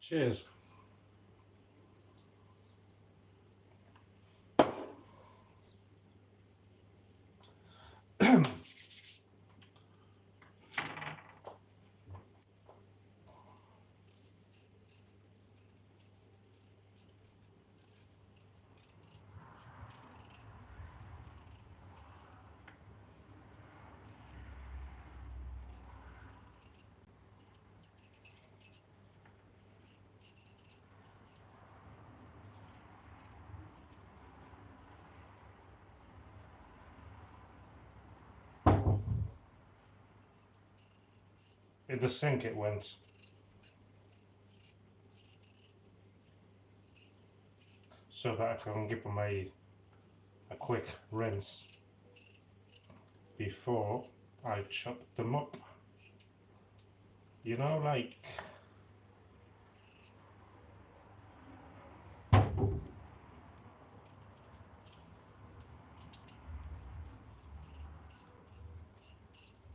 Cheers. In the sink it went. So that I can give them a quick rinse before I chop them up. You know, like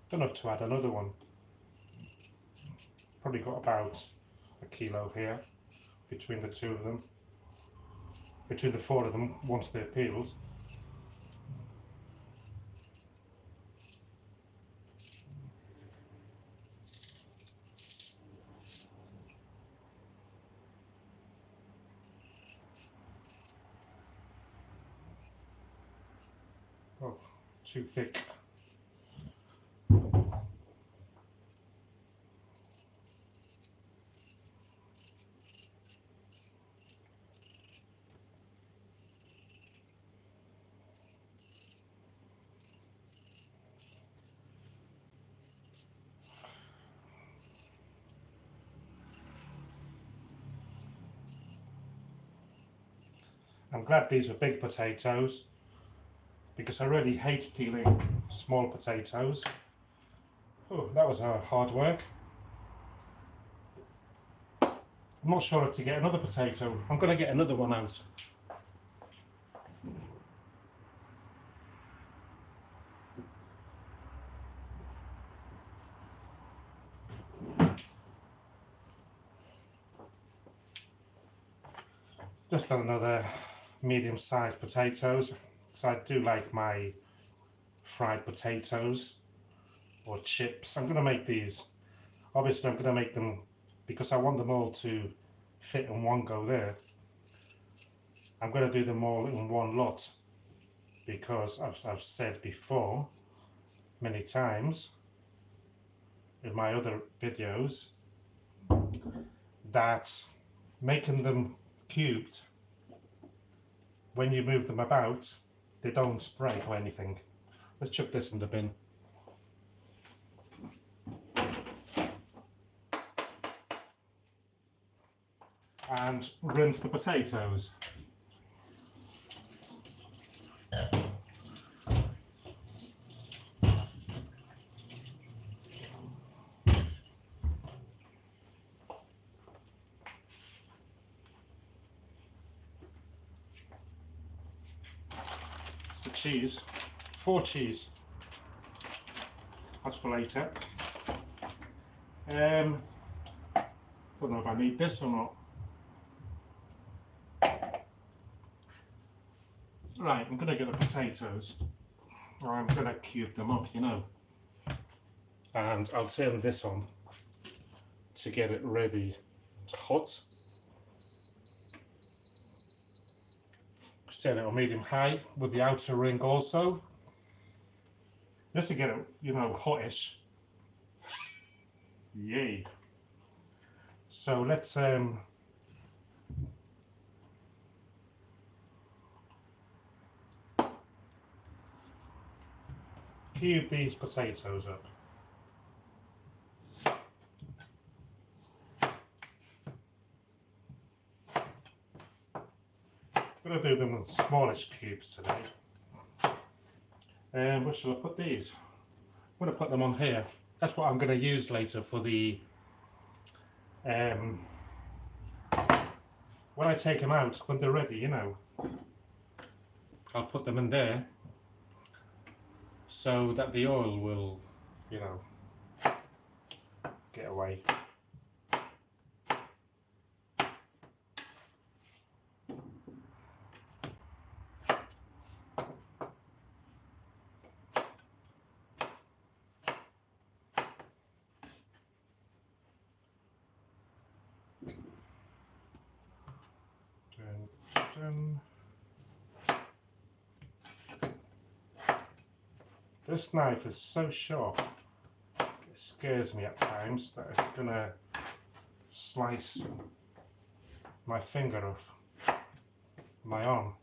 don't have to add another one. Probably got about a kilo here between the two of them, between the four of them once they're peeled. Oh, too thick. I'm glad these are big potatoes because I really hate peeling small potatoes. Oh, that was hard work. I'm not sure if to get another potato. I'm going to get another one out. Just another medium-sized potatoes. So I do like my fried potatoes or chips. I'm going to make these. Obviously, I'm going to make them because I want them all to fit in one go there. I'm going to do them all in one lot because I've said before many times in my other videos that making them cubed, when you move them about, they don't break or anything. Let's chuck this in the bin. And rinse the potatoes. It's the cheese, 4 cheese. That's for later. Don't know if I need this or not. Right, I'm going to get the potatoes. I'm going to cube them up, you know. And I'll turn this on to get it ready to hot. Just turn it on medium high with the outer ring also. Just to get it, you know, hottish. Yay. So let's cube these potatoes up. I'm going to do them in smallish cubes today. Where shall I put these? I'm going to put them on here. That's what I'm going to use later for the when I take them out, when they're ready, you know, I'll put them in there so that the oil will, you know, get away. Dun. This knife is so sharp, it scares me at times that it's gonna slice my finger off my arm.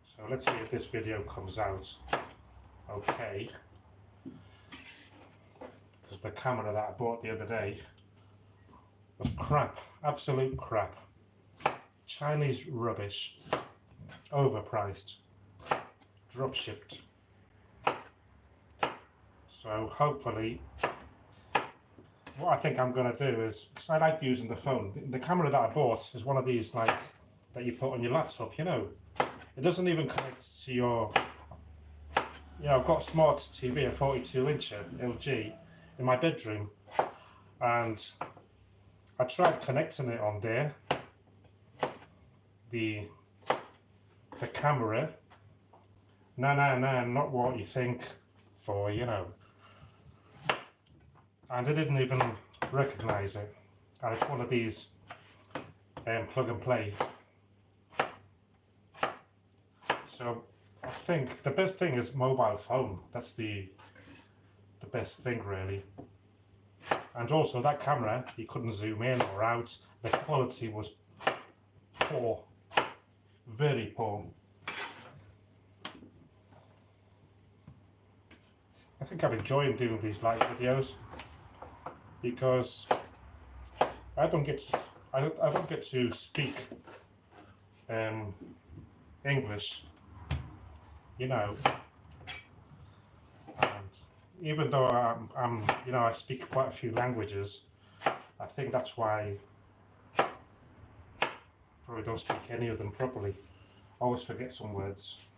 So let's see if this video comes out okay. Because the camera that I bought the other day was crap, absolute crap. Chinese rubbish, overpriced, drop shipped. So hopefully, what I think I'm going to do is, because I like using the phone, the camera that I bought is one of these like that you put on your laptop, you know. It doesn't even connect to your, you know, I've got a smart TV, a 42-incher LG in my bedroom, and I tried connecting it on there, the camera. No, not what you think for, you know. And I didn't even recognize it. And it's one of these plug and play. So I think the best thing is mobile phone. That's the best thing really. And also that camera, you couldn't zoom in or out. The quality was poor, very poor. I think I'm enjoying doing these live videos because I don't get to speak English, you know. And even though I'm you know, I speak quite a few languages, I think that's why I probably don't speak any of them properly. I always forget some words.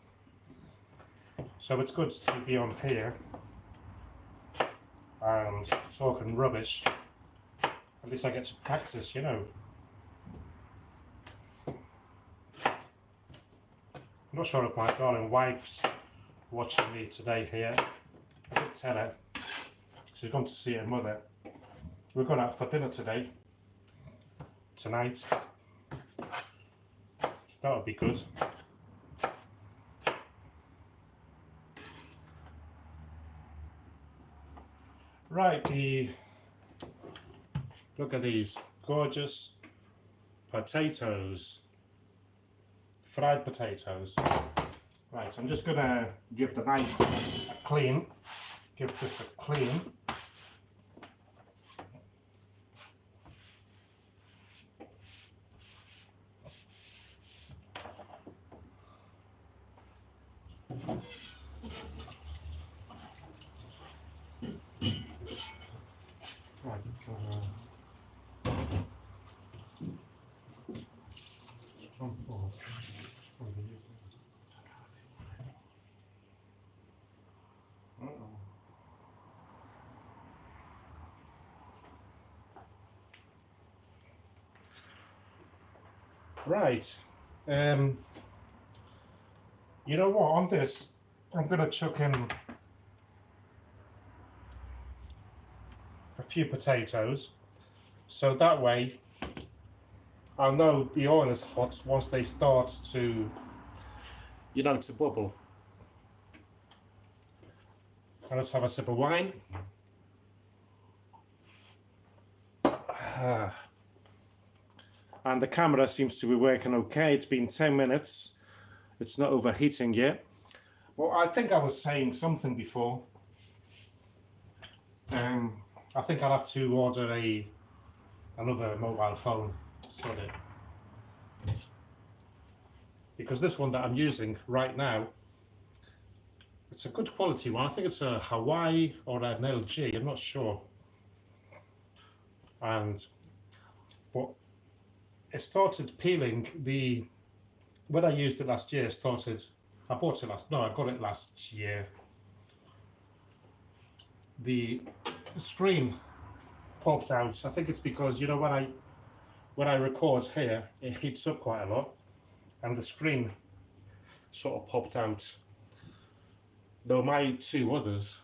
So it's good to be on here and talking rubbish. At least I get to practice, you know. I'm not sure if my darling wife's watching me today here. I did tell her she's gone to see her mother. We're going out for dinner today, tonight. That would be good. Right, look at these gorgeous potatoes, fried potatoes. Right, I'm just gonna give the knife a clean, give this a clean. Right, you know what, on this I'm going to chuck in a few potatoes, so that way I'll know the oil is hot once they start to, you know, to bubble. And let's have a sip of wine. And the camera seems to be working okay. It's been 10 minutes. It's not overheating yet. Well, I think I was saying something before. I think I'll have to order another mobile phone. Sorry. Because this one that I'm using right now, it's a good quality one. I think it's a Hawaii or an LG, I'm not sure. But it started peeling when I used it last year, I got it last year. The screen popped out. I think it's because, you know, when I record here, it heats up quite a lot and the screen sort of popped out. Though my two others,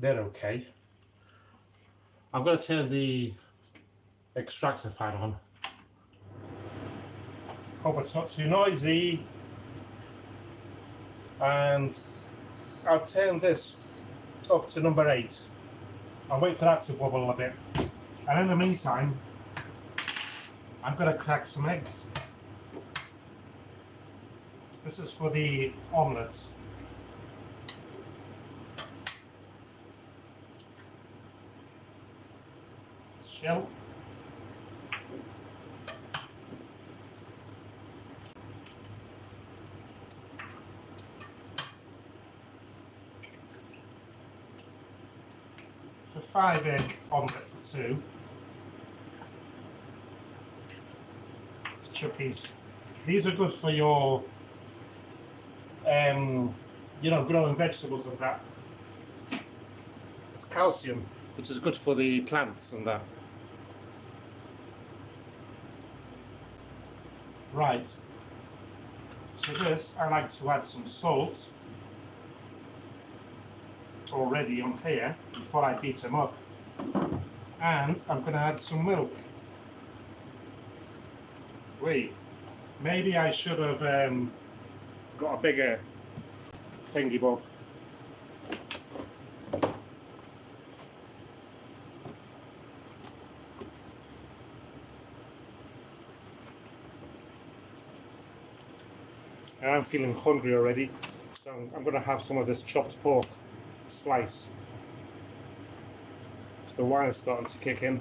they're okay. I'm going to turn the extractor fan on. Hope it's not too noisy. And I'll turn this up to number 8. I'll wait for that to bubble a bit. And in the meantime, I'm going to crack some eggs. This is for the omelette. Shell. For 5 egg omelette for 2. Let's chuck these. These are good for your, you know, growing vegetables and that. It's calcium, which is good for the plants and that. Right. So this, I like to add some salt already on here before I beat them up, and I'm going to add some milk. Wait, maybe I should have got a bigger thingy bob. I'm feeling hungry already, so I'm going to have some of this chopped pork slice. So the wine is starting to kick in.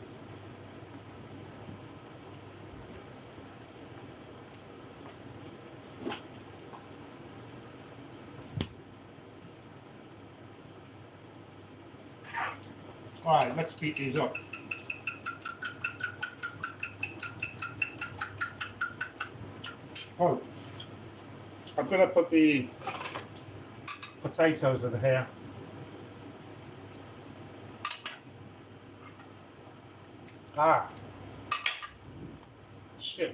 Alright, let's beat these up. Oh, I'm going to put the potatoes in here. Ah, shit.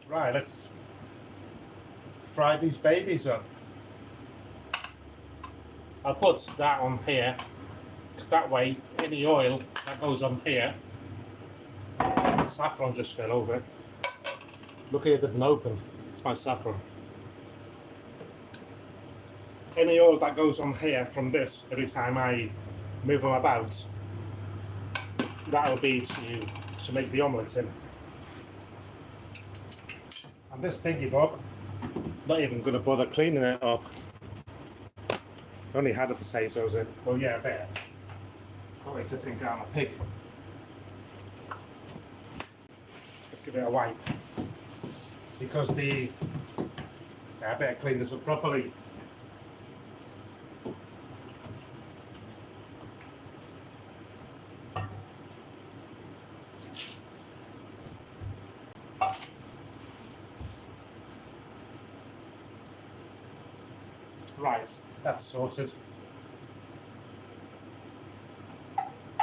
Right, let's fry these babies up. I'll put that on here, because that way any oil that goes on here, the saffron just fell over. Look here, it didn't open. It's my saffron. Any oil that goes on here from this, every time I move them about, that'll be to make the omelette in. And this thingy bob, not even going to bother cleaning it up. I only had the potatoes in. Well, yeah, I bet. Can't wait to think I'm a pig. Let's give it a wipe. Because I better clean this up properly. Right, that's sorted.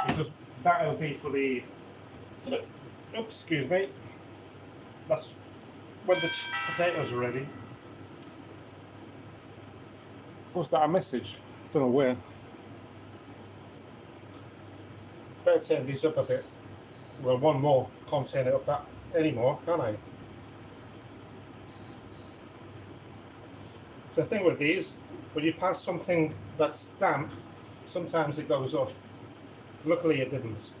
Because that'll be for the, oops, excuse me, that's when the potatoes are ready. Was that a message? Don't know where. Better turn these up a bit. Well, one more, can't turn it up that anymore, can I? The thing with these, when you pass something that's damp, sometimes it goes off. Luckily it didn't.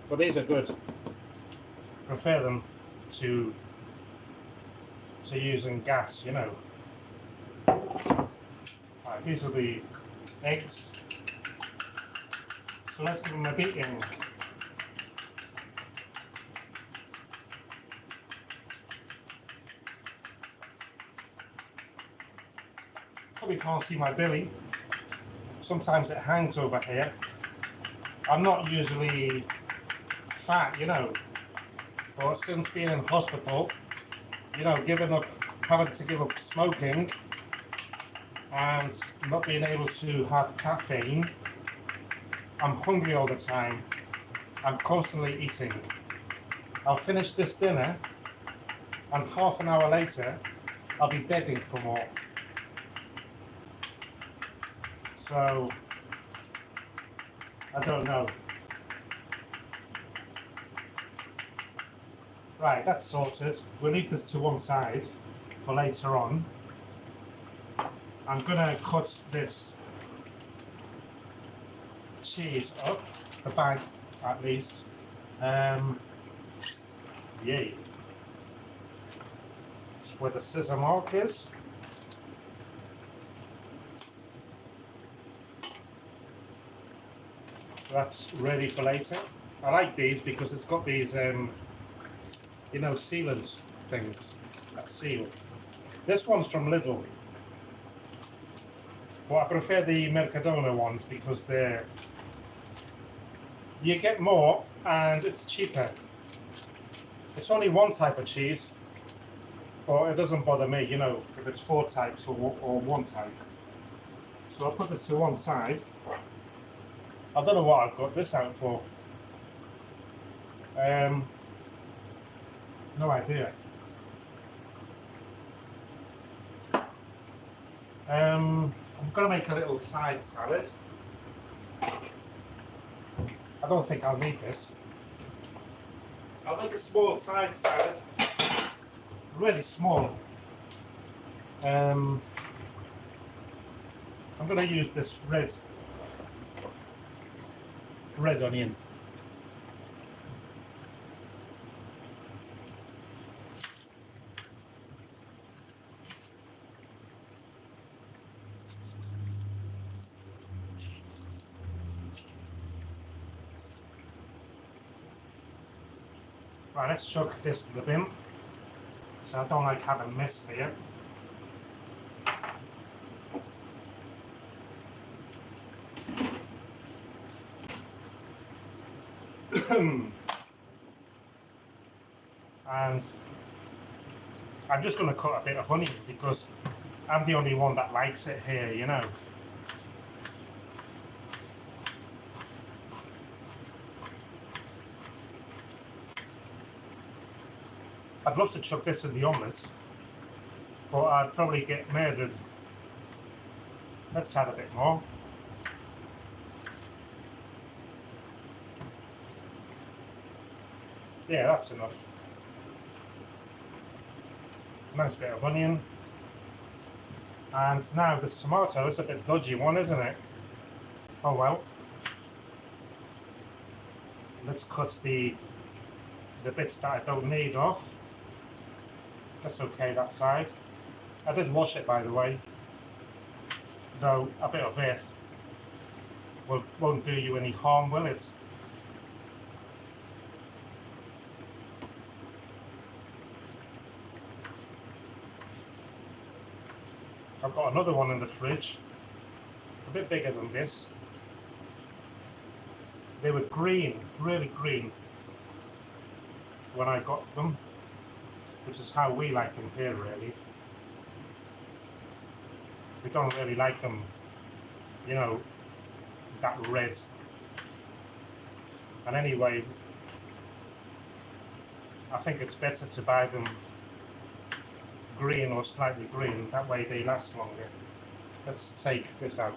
But these are good. I prefer them to using gas, you know. Right, these are the eggs. So let's give them a beating. Probably can't see my belly. Sometimes it hangs over here. I'm not usually fat, you know, but since being in hospital, you know, having to give up smoking and not being able to have caffeine, I'm hungry all the time. I'm constantly eating. I'll finish this dinner and half an hour later I'll be begging for more. So I don't know. Right, that's sorted. We'll leave this to one side for later on. I'm gonna cut this cheese up, the bag at least. Yay. That's where the scissor mark is. That's ready for later. I like these because it's got these, you know, sealant things that seal. This one's from Lidl. But I prefer the Mercadona ones because you get more and it's cheaper. It's only one type of cheese, but it doesn't bother me, you know, if it's 4 types or one type. So I'll put this to one side. I don't know what I've got this out for. No idea. I'm gonna make a little side salad. I don't think I'll need this. I'll make a small side salad, really small. I'm gonna use this red onion. Right, let's chuck this in the bin. So I don't like having mess here. And I'm just going to cut a bit of onion because I'm the only one that likes it here, you know. I'd love to chuck this in the omelette, but I'd probably get murdered. Let's add a bit more. Yeah, that's enough. Nice bit of onion. And now this tomato is a bit dodgy one, isn't it? Oh well. Let's cut the bits that I don't need off. That's okay, that side. I did wash it, by the way. Though a bit of it won't do you any harm, will it? I've got another one in the fridge, a bit bigger than this. They were green, really green, when I got them, which is how we like them here, really. We don't really like them, you know, that red. And anyway, I think it's better to buy them green or slightly green, that way they last longer. Let's take this out.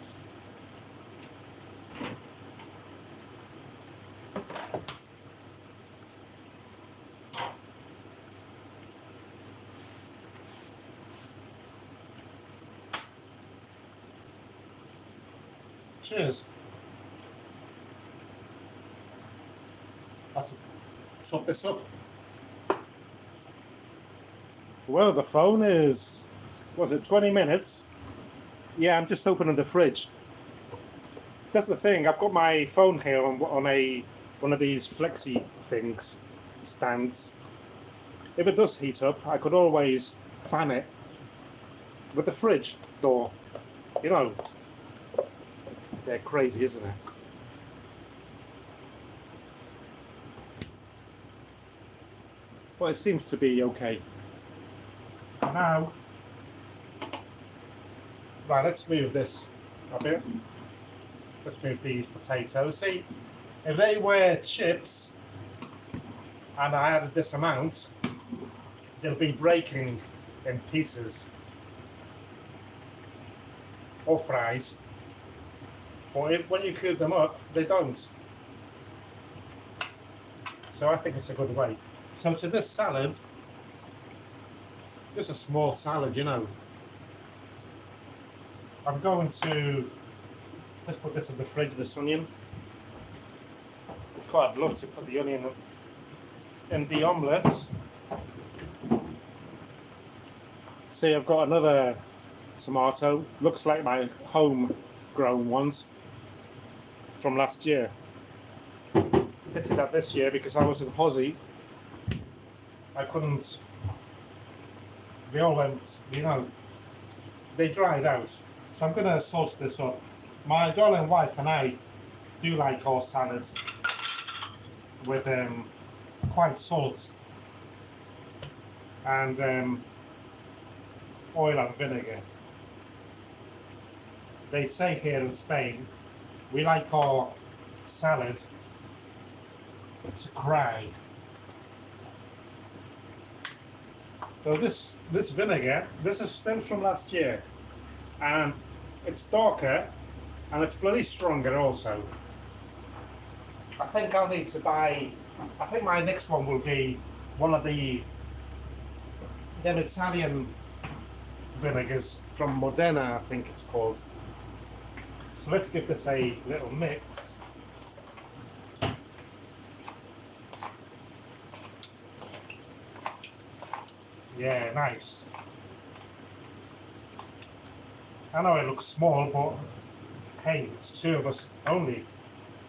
Cheers. Let's top this up. Well, the phone is, was it 20 minutes? Yeah, I'm just opening the fridge. That's the thing, I've got my phone here on one of these flexi things, stands. If it does heat up, I could always fan it with the fridge door. You know, they're crazy, isn't it? Well, it seems to be okay. Now, Right, let's move this a bit. Let's move these potatoes. See, if they were chips and I added this amount, they'll be breaking in pieces, or fries. But when you cook them up, they don't. So I think it's a good way. So to this salad, just a small salad, you know, I'm going to, let's put this in the fridge, this onion. God, I'd love to put the onion in the omelette. See, I've got another tomato. Looks like my home-grown ones from last year. Pity that this year, because I was in Aussie, I couldn't. They all went, you know, they dried out. So I'm going to sauce this up. My darling wife and I do like our salads with quite salt and oil and vinegar. They say here in Spain, we like our salad to cry. So this vinegar, this is still from last year, and it's darker and it's bloody stronger also. I think I'll need to buy, I think my next one will be one of them Italian vinegars from Modena, I think it's called. So let's give this a little mix. Yeah, nice. I know it looks small, but hey, it's two of us only.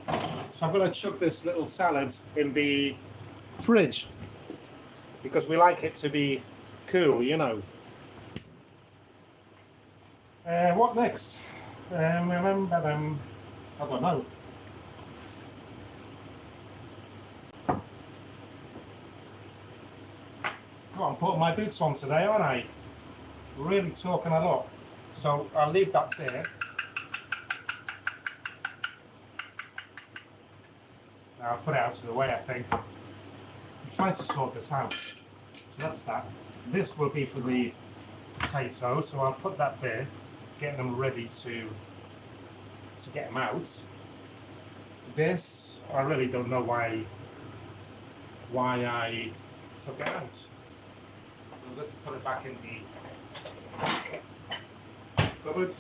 So I'm going to chuck this little salad in the fridge because we like it to be cool, you know. What next? I don't know. God, I'm putting my boots on today, aren't I? Really talking a lot. So I'll leave that there. Now I'll put it out of the way, I think. I'm trying to sort this out. So that's that. This will be for the potatoes, so I'll put that there, getting them ready to get them out. This, I really don't know why I took it out. I'm going to put it back in the cupboard.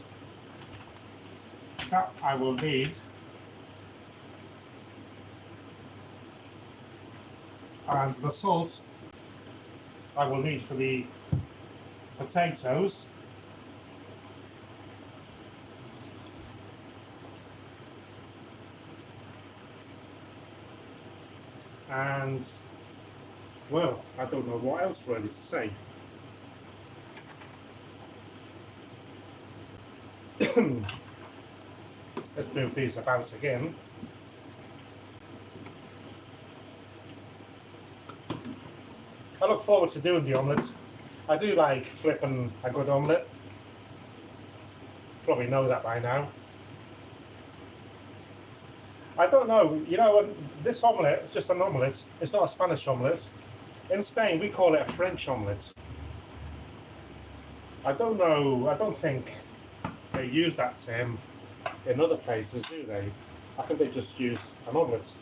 That I will need. And the salt I will need for the potatoes. And, well, I don't know what else really to say. Let's move these about again. I look forward to doing the omelette. I do like flipping a good omelette. Probably know that by now. I don't know, you know, this omelette is just an omelette. It's not a Spanish omelette. In Spain, we call it a French omelette. I don't know, I don't think they use that term in other places, do they? I think they just use an omelette.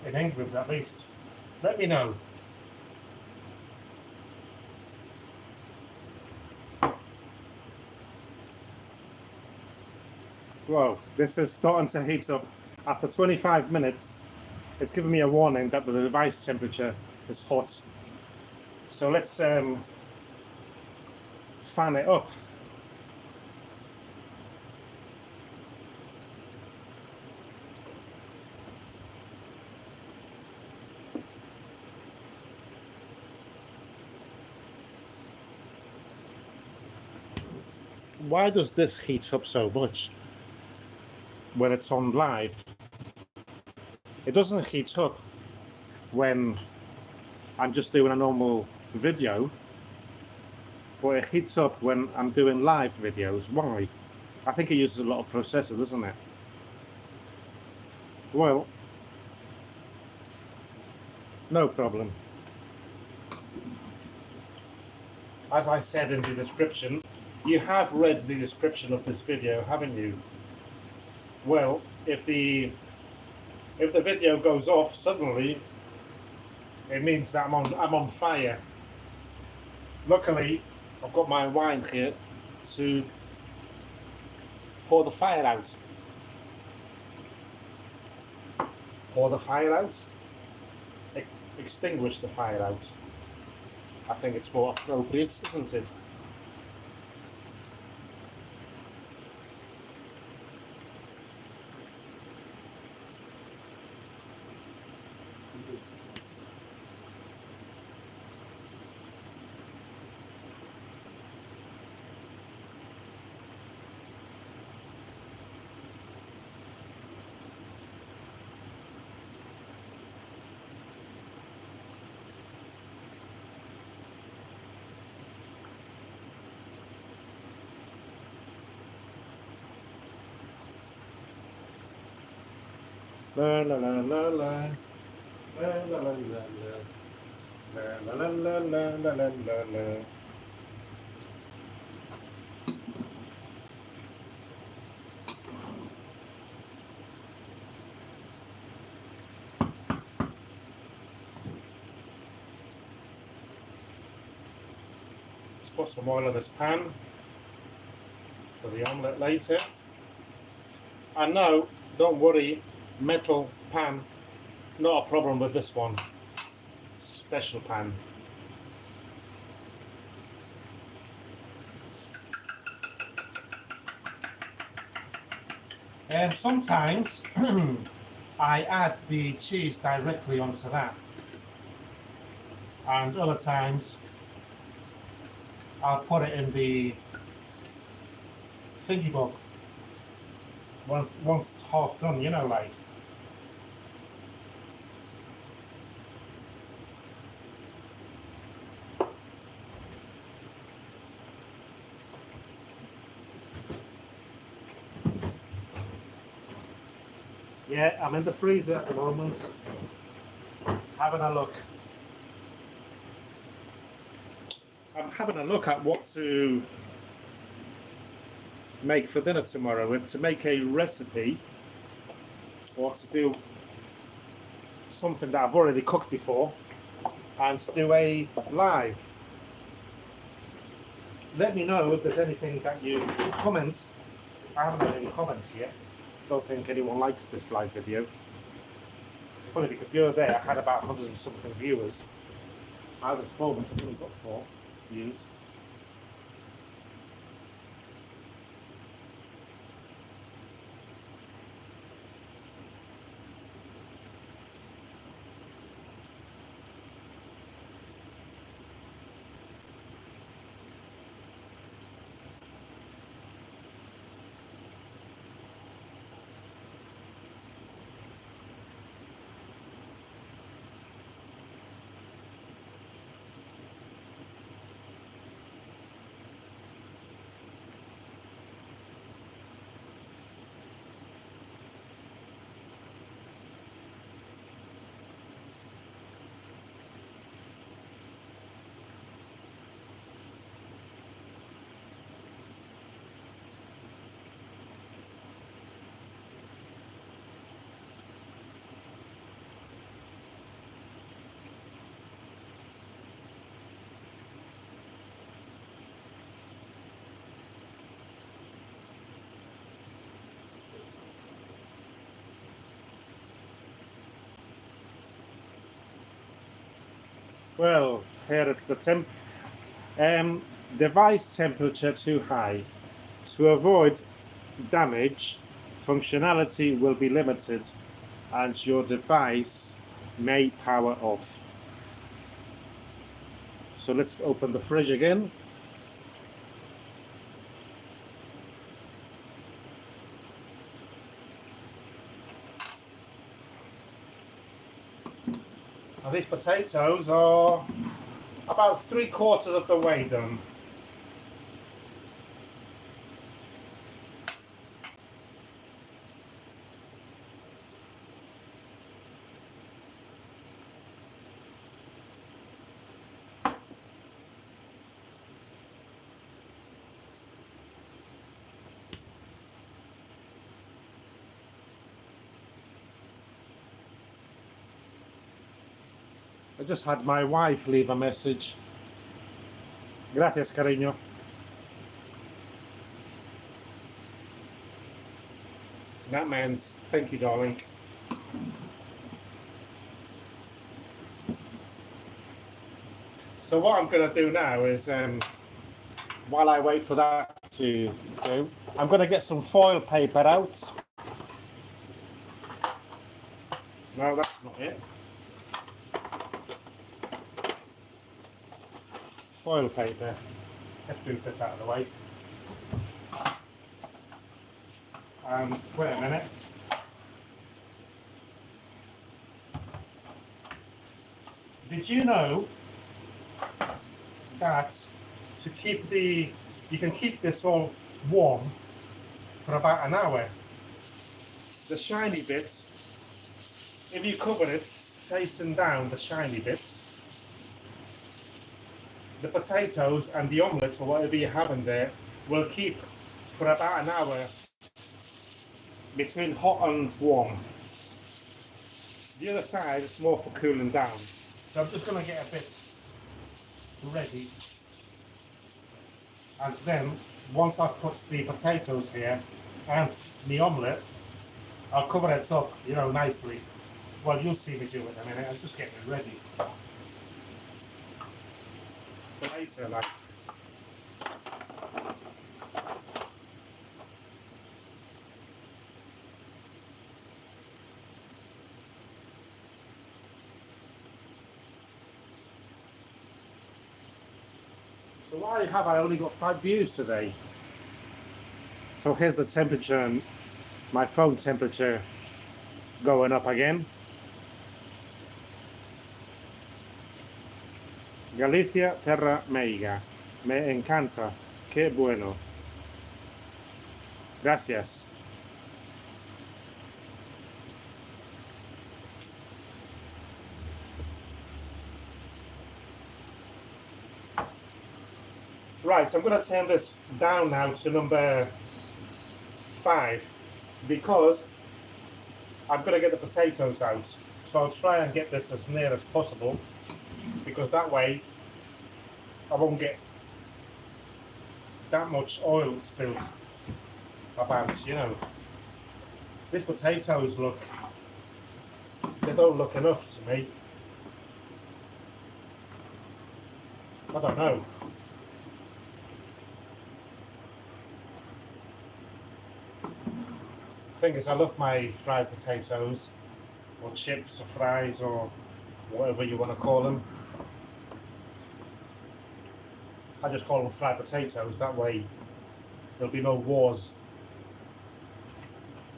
In England, at least. Let me know. Whoa, this is starting to heat up. After 25 minutes, it's giving me a warning that the device temperature is hot. So let's fan it up. Why does this heat up so much when it's on live? It doesn't heat up when I'm just doing a normal video, but it heats up when I'm doing live videos. Why? I think it uses a lot of processor, doesn't it? Well, no problem. As I said in the description, you have read the description of this video, haven't you? Well, if the video goes off suddenly, it means that I'm on fire. Luckily, I've got my wine here to pour the fire out. Pour the fire out. Extinguish the fire out. I think it's more appropriate, isn't it? La la la la la la la la la la la la la la la la. Let's put some oil in this pan for the omelette later. And no, don't worry, metal pan, not a problem with this one. Special pan. And sometimes I add the cheese directly onto that, and other times I'll put it in the thingy box once it's half done, you know, like. Yeah, I'm in the freezer at the moment, having a look. I'm having a look at what to make for dinner tomorrow, and to make a recipe or to do something that I've already cooked before and to do a live. Let me know if there's anything that you comment. I haven't got any comments yet. Don't think anyone likes this live video. It's funny because the other day I had about 100 and something viewers. At this moment I've only got 4 views. Well, here it's the device temperature too high. To avoid damage, functionality will be limited and your device may power off. So let's open the fridge again. Now these potatoes are about 3/4 of the way done. I just had my wife leave a message. Gracias, cariño. That means thank you, darling. So what I'm going to do now is, while I wait for that to do, I'm going to get some foil paper out. No, that's not it. Foil paper. Let's move this out of the way. Wait a minute. Did you know that to keep you can keep this all warm for about an hour? The shiny bits, if you cover it facing down, the shiny bits, the potatoes and the omelette or whatever you have in there will keep for about an hour between hot and warm. The other side is more for cooling down. So I'm just going to get a bit ready, and then once I've put the potatoes here and the omelette, I'll cover it up, you know, nicely. Well, you'll see me do it in a minute. I'm just getting it ready for later, like. So why have I only got 5 views today? So here's the temperature, and my phone temperature going up again. Galicia, terra meiga. Me encanta. Qué bueno. Gracias. Right, so I'm going to turn this down now to number 5 because I'm going to get the potatoes out. So I'll try and get this as near as possible, because that way I won't get that much oil spilled about, you know. These potatoes they don't look enough to me. I don't know. Thing is, I love my fried potatoes, or chips, or fries, or whatever you want to call them. I just call them fried potatoes, that way there'll be no wars.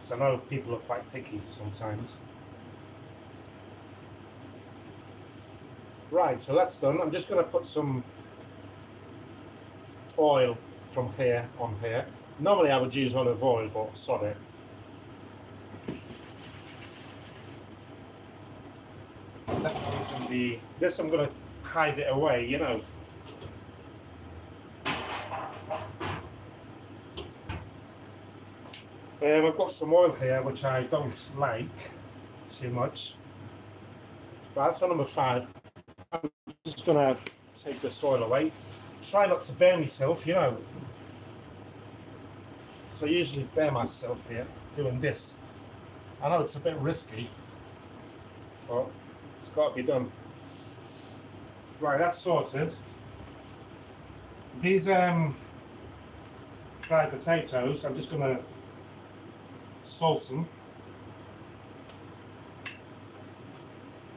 So I know people are quite picky sometimes. Right, so that's done. I'm just going to put some oil from here on here. Normally I would use olive oil, but sod it. This I'm going to hide it away, you know. I've got some oil here which I don't like too much. But that's on number 5. I'm just going to take this oil away. Try not to burn myself, you know. So I usually burn myself here doing this. I know it's a bit risky, but it's got to be done. Right, that's sorted. These fried potatoes, I'm just going to salt them.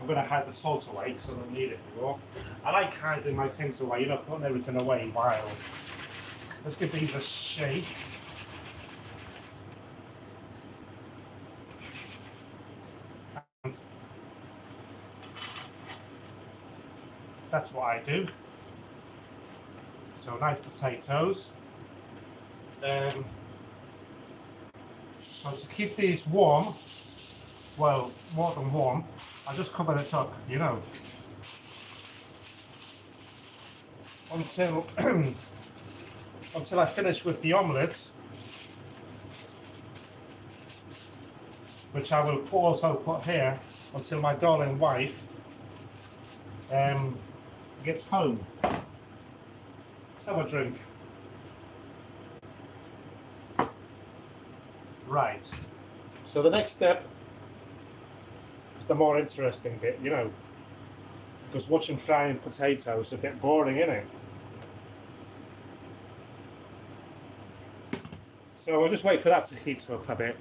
I'm going to hide the salt away because I don't need it anymore. I like hiding my things away, you know, putting everything away while. Let's give these a shake. And that's what I do. So nice potatoes. So to keep these warm, well, more than warm, I just cover it up, you know, until until I finish with the omelette, which I will also put here until my darling wife gets home. Let's have a drink. Right. So the next step is the more interesting bit, you know, because watching frying potatoes is a bit boring, isn't it? So we'll just wait for that to heat up a bit.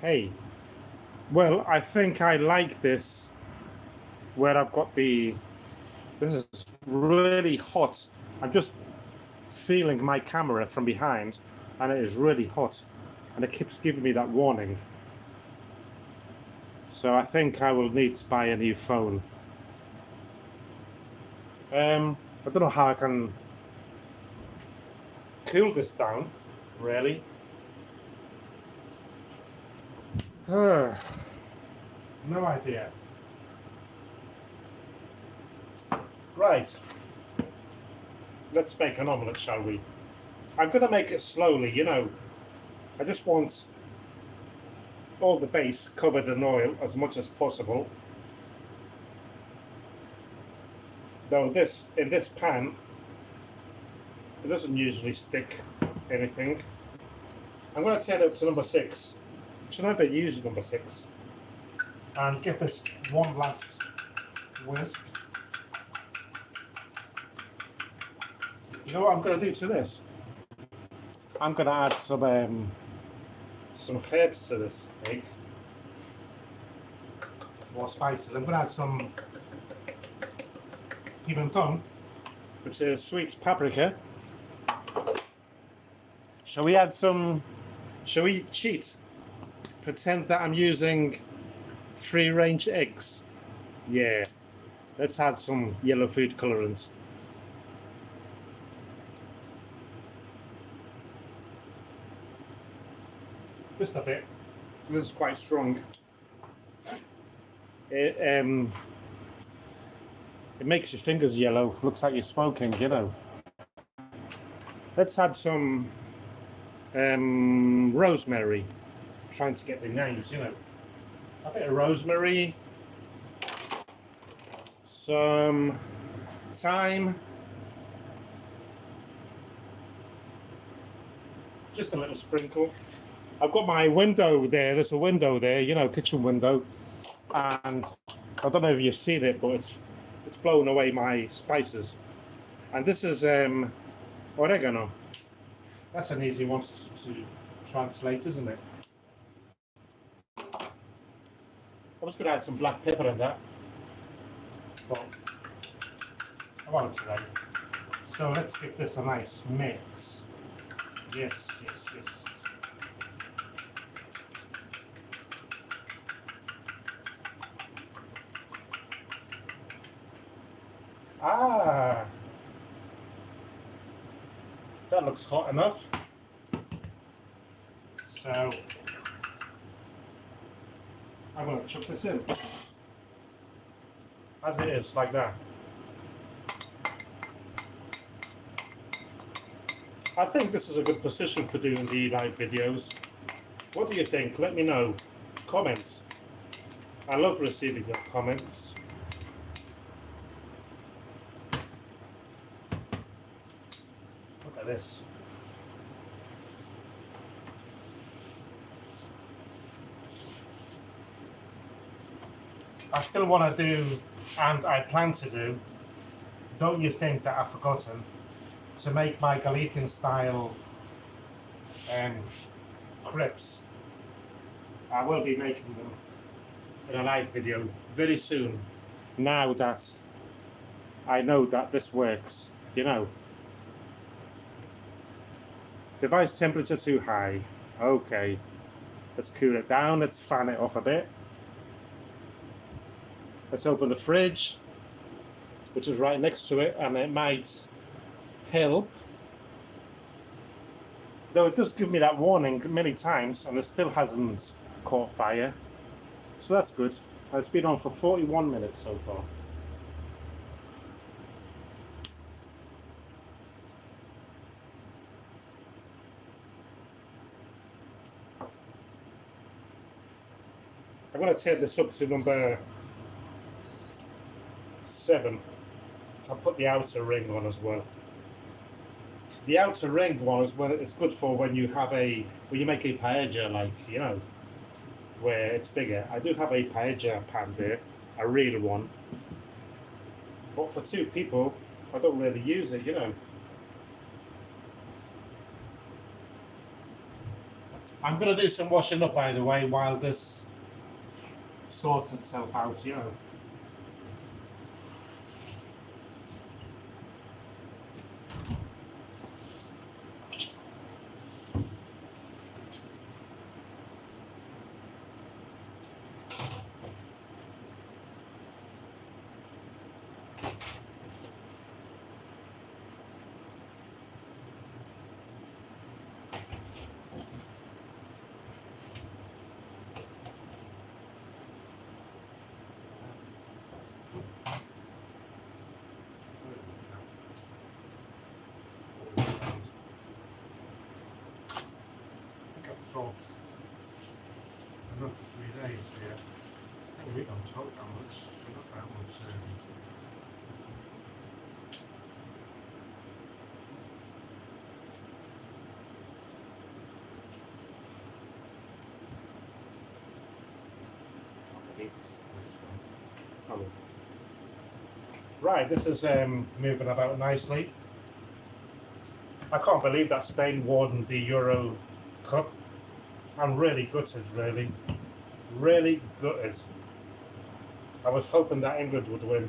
Hey, well, I think I like this where I've got this is really hot. I'm just feeling my camera from behind and it is really hot and it keeps giving me that warning. So I think I will need to buy a new phone. I don't know how I can cool this down, really. No idea. Right. Let's make an omelette, shall we? I'm going to make it slowly, you know. I just want all the base covered in oil as much as possible. Though in this pan, it doesn't usually stick anything. I'm going to turn it up to number 6. Should I ever use number 6? And give this one last whisk. You know what I'm going to do to this? I'm going to add some herbs to this egg. More spices. I'm going to add some pimentón, which is sweet paprika. Shall we add some? Shall we cheat? Pretend that I'm using free-range eggs. Yeah. Let's add some yellow food colorant. Just a bit. This is quite strong. It makes your fingers yellow. Looks like you're smoking, you know. Let's add some rosemary. I'm trying to get the names, you know. A bit of rosemary. Some thyme. Just a little sprinkle. I've got my window there. There's a window there, you know, kitchen window, and I don't know if you've seen it, but it's blown away my spices. And this is oregano. That's an easy one to translate, isn't it? I was going to add some black pepper in that, but I won't today. So let's give this a nice mix. Yes, yes, yes. Ah, that looks hot enough. So I'm going to chuck this in as it is, like that. I think this is a good position for doing the live videos. What do you think? Let me know. Comment. I love receiving your comments. Look at this. I still want to do, and I plan to do, don't you think that I've forgotten, to make my Galician style crepes. I will be making them. in a live video very soon. Now that I know that this works, you know. Device temperature too high. Okay, let's cool it down. Let's fan it off a bit. Let's open the fridge, which is right next to it, and it might help. Though it does give me that warning many times, and it still hasn't caught fire. So that's good. It's been on for 41 minutes so far. I'm going to take this up to number 7. I'll put the outer ring on as well. The outer ring one is when it's good for when you have when you make a paella, like, you know, where it's bigger. I do have a paella pan there, a real one. But for 2 people, I don't really use it, you know. I'm going to do some washing up, by the way, while this sorts itself out, you know. So enough for 3 days, yeah. I think we don't talk that much. We're not that much. Right, this is moving about nicely. I can't believe that Spain won the Euro Cup. I'm really gutted, really. Really gutted. I was hoping that England would win.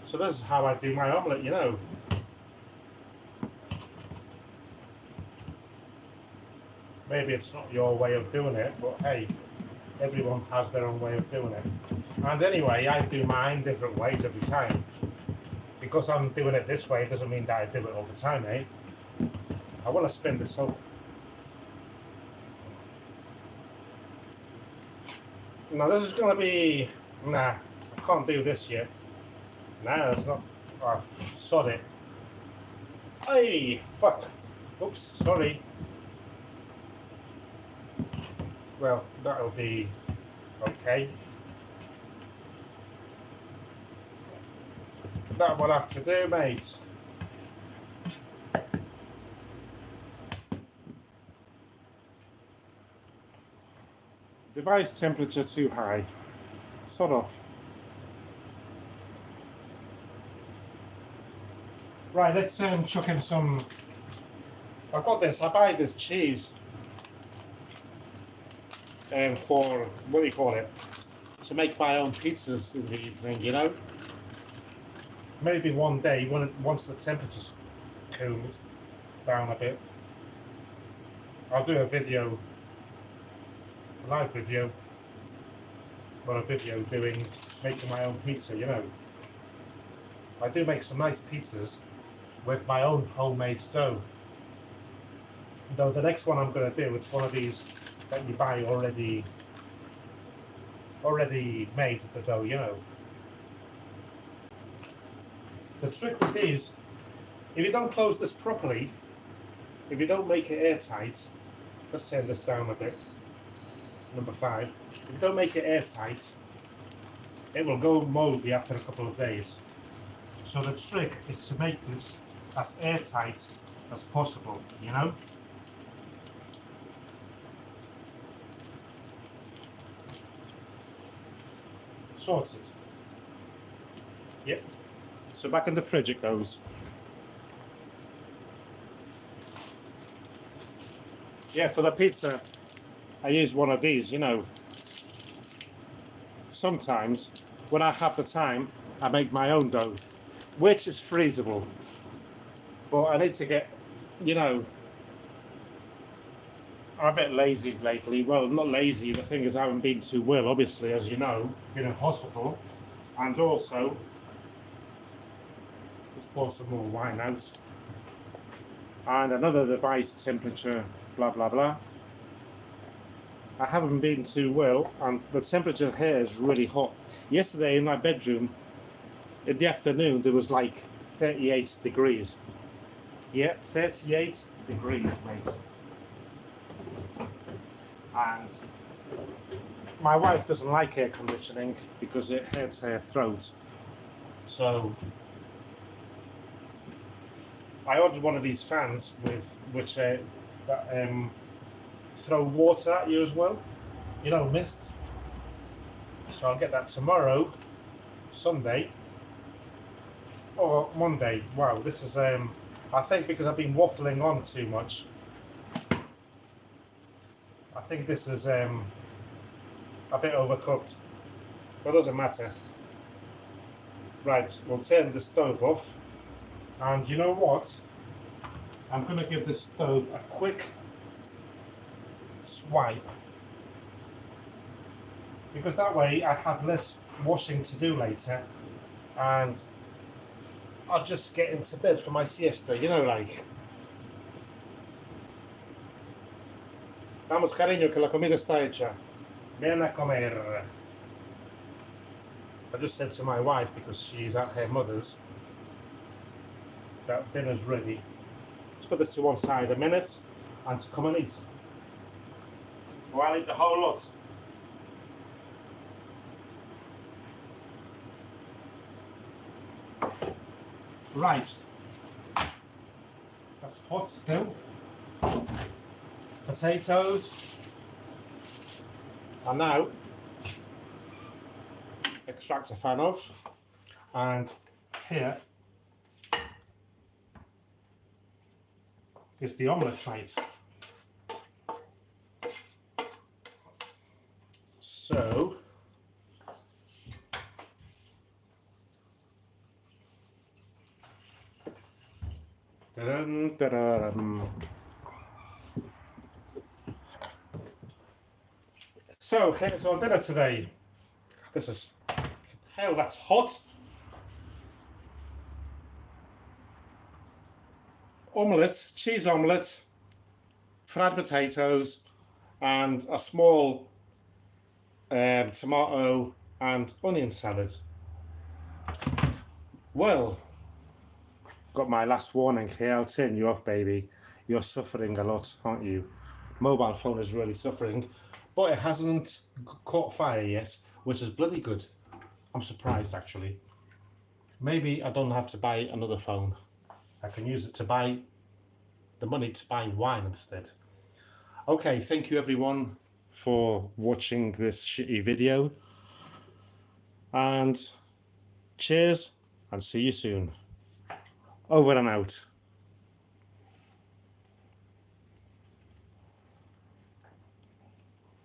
So this is how I do my omelette, you know. Maybe it's not your way of doing it, but hey, everyone has their own way of doing it. And anyway, I do mine different ways every time. Because I'm doing it this way doesn't mean that I do it all the time, eh? I want to spin this up. Now this is going to be... Nah, I can't do this yet. Nah, it's not... Oh, sod it. Hey, fuck. Oops, sorry. Well, that'll be okay. That will have to do, mate. Device temperature too high. Sod off. Right, let's chuck in some... I've got this, I buy this cheese for, what do you call it? To make my own pizzas in the evening, you know? Maybe one day, once the temperature's cooled down a bit, I'll do a video, a live video, or a video making my own pizza, you know. I do make some nice pizzas with my own homemade dough. Though the next one I'm going to do, it's one of these that you buy already made, the dough, you know. The trick with these, if you don't close this properly, if you don't make it airtight, let's turn this down a bit, number 5, if you don't make it airtight, it will go mouldy after a couple of days. So the trick is to make this as airtight as possible, you know? Sorted. Yep. So back in the fridge it goes. Yeah, for the pizza, I use one of these, you know. Sometimes, when I have the time, I make my own dough, which is freezable. But I need to get, you know, I'm a bit lazy lately. Well, not lazy, the thing is I haven't been too well, obviously, as you know, been in hospital. And also, let's pour some more wine out. And another device temperature, blah, blah, blah. I haven't been too well, and the temperature here is really hot. Yesterday in my bedroom, in the afternoon, there was like 38 degrees. Yeah, 38 degrees, mate. And my wife doesn't like air conditioning because it hurts her throat. So I ordered one of these fans with which throw water at you as well, you know, mist. So I'll get that tomorrow, Sunday, or Monday. Wow, this is I think because I've been waffling on too much, I think this is a bit overcooked, but it doesn't matter. Right, we'll turn the stove off, and you know what? I'm going to give this stove a quick swipe, because that way I have less washing to do later, and I'll just get into bed for my siesta, you know, like. Vamos, cariño, que la comida está hecha. Ven a comer. I just said to my wife, because she's at her mother's, that dinner's ready. Let's put this to one side a minute, and to come and eat. Oh, I'll eat the whole lot. Right. That's hot still. Potatoes. And now, extract the fan off. And here is the omelette site. So, so here's our dinner today. This is, hell, that's hot. Omelette, cheese omelette, fried potatoes, and a small tomato and onion salad. Well, got my last warning here. I'll turn you off, baby. You're suffering a lot, aren't you? Mobile phone is really suffering, but it hasn't caught fire yet, which is bloody good. I'm surprised, actually. Maybe I don't have to buy another phone. I can use it to buy the money to buy wine instead. Okay, thank you everyone for watching this shitty video, and cheers, and see you soon. Over and out.